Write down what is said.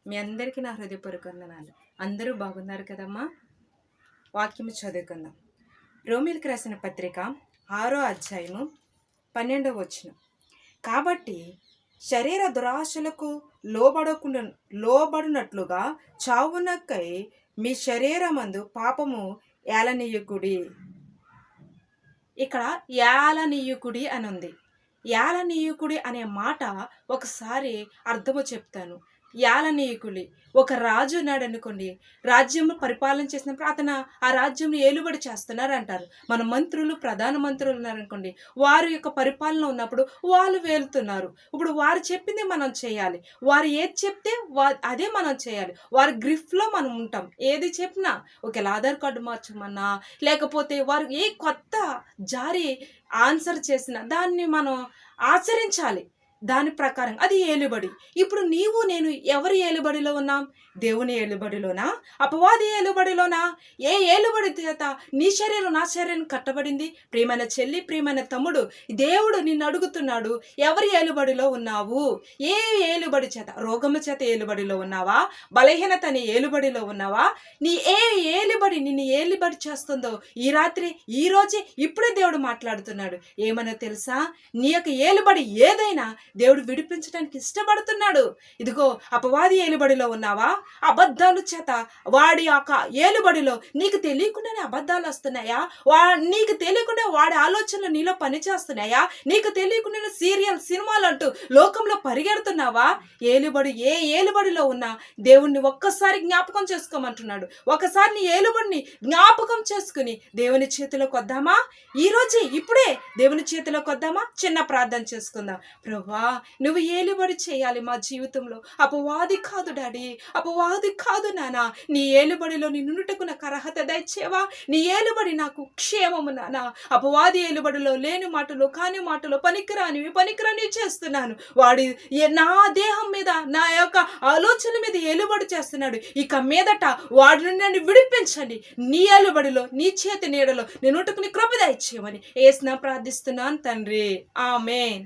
మీ అందరికీ నా హృదయపూర్వక వందనాలు. అందరూ బాగున్నారు కదమ్మా? వాక్యము చదువుకుందాం. రోమీయులకు రాసిన పత్రిక 6వ అధ్యాయము 12వ వచనం. కాబట్టి శరీర దురాశలకు లోబడినట్లుగా చావునకై మీ శరీరమందు పాపము ఏలనీయకుడి. ఇక్కడ ఏలనీయకుడి అని ఉంది. ఏలనీయకుడి అనే మాట ఒకసారి అర్థము చెప్తాను. యాలనీయకుడి, ఒక రాజు ఉన్నాడు అనుకోండి, రాజ్యం పరిపాలన చేసినప్పుడు అతను ఆ రాజ్యం ఏలుబడి చేస్తున్నారు అంటారు. మన మంత్రులు, ప్రధాన మంత్రులు ఉన్నారనుకోండి, వారి యొక్క పరిపాలన ఉన్నప్పుడు వాళ్ళు వేలుతున్నారు. ఇప్పుడు వారు చెప్పింది మనం చేయాలి. వారు ఏది చెప్తే అదే మనం చేయాలి. వారి గ్రిఫ్లో మనం ఉంటాం. ఏది చెప్పినా, ఒకవేళ ఆధార్ కార్డు మార్చమన్నా, లేకపోతే వారు ఏ కొత్త జారీ ఆన్సర్ చేసినా దాన్ని మనం ఆచరించాలి. దాని ప్రకారం అది ఏలుబడి. ఇప్పుడు నీవు నేను ఎవరి ఏలుబడిలో ఉన్నాం? దేవుని ఏలుబడిలోనా? అపవాది ఏలుబడిలోనా? ఏ ఏలుబడి చేత నీ శరీరం నా శరీరం కట్టబడింది? ప్రియమైన చెల్లి, ప్రియమైన తమ్ముడు, దేవుడు నిన్ను అడుగుతున్నాడు, ఎవరి ఏలుబడిలో ఉన్నావు? ఏ ఏలుబడి చేత? రోగము చేత ఏలుబడిలో ఉన్నావా? బలహీనత అనే ఏలుబడిలో ఉన్నావా? నీ ఏలుబడి నిన్ను ఏలుబడి చేస్తుందో ఈ రాత్రి, ఈ రోజే, ఇప్పుడే దేవుడు మాట్లాడుతున్నాడు. ఏమన్నా తెలుసా? నీ యొక్క ఏలుబడి ఏదైనా దేవుడు విడిపించడానికి ఇష్టపడుతున్నాడు. ఇదిగో అపవాది ఏలుబడిలో ఉన్నావా? అబద్ధాలు చేత వాడి యొక్క ఏలుబడిలో నీకు తెలియకుండానే అబద్ధాలు వస్తున్నాయా? నీకు తెలియకుండా వాడి ఆలోచనలు నీలో పనిచేస్తున్నాయా? నీకు తెలియకుండా సీరియల్ సినిమాలు అంటూ లోకంలో పరిగెడుతున్నావా? ఏ ఏలుబడిలో ఉన్నా దేవుణ్ణి ఒక్కసారి జ్ఞాపకం చేసుకోమంటున్నాడు. ఒకసారి నీ ఏలుబడిని జ్ఞాపకం చేసుకుని దేవుని చేతిలోకి వద్దామా? ఈరోజే, ఇప్పుడే దేవుని చేతిలోకి వద్దామా? చిన్న ప్రార్థన చేసుకుందాం. ప్రభువా, నువ్వు ఏలుబడి చేయాలి మా జీవితంలో. అపవాది కాదు డాడీ, అపవాది కాదు నానా. నీ ఏలుబడిలో నిన్నుటకు నాకు అర్హత దయచేవా? నీ ఏలుబడి నాకు క్షేమము నానా. అపవాది ఏలుబడిలో లేని మాటలు, కాని మాటలు, పనికిరాని చేస్తున్నాను. వాడి నా దేహం మీద, నా యొక్క ఆలోచన మీద ఏలుబడి చేస్తున్నాడు. ఇక మీదట వాడిని నన్ను విడిపించండి. నీ ఏలుబడిలో, నీ చేతి నీడలో నిన్నుటకు నీ కృప దయచేయమని యేసునా ప్రార్థిస్తున్నాను తండ్రి. ఆమేన్.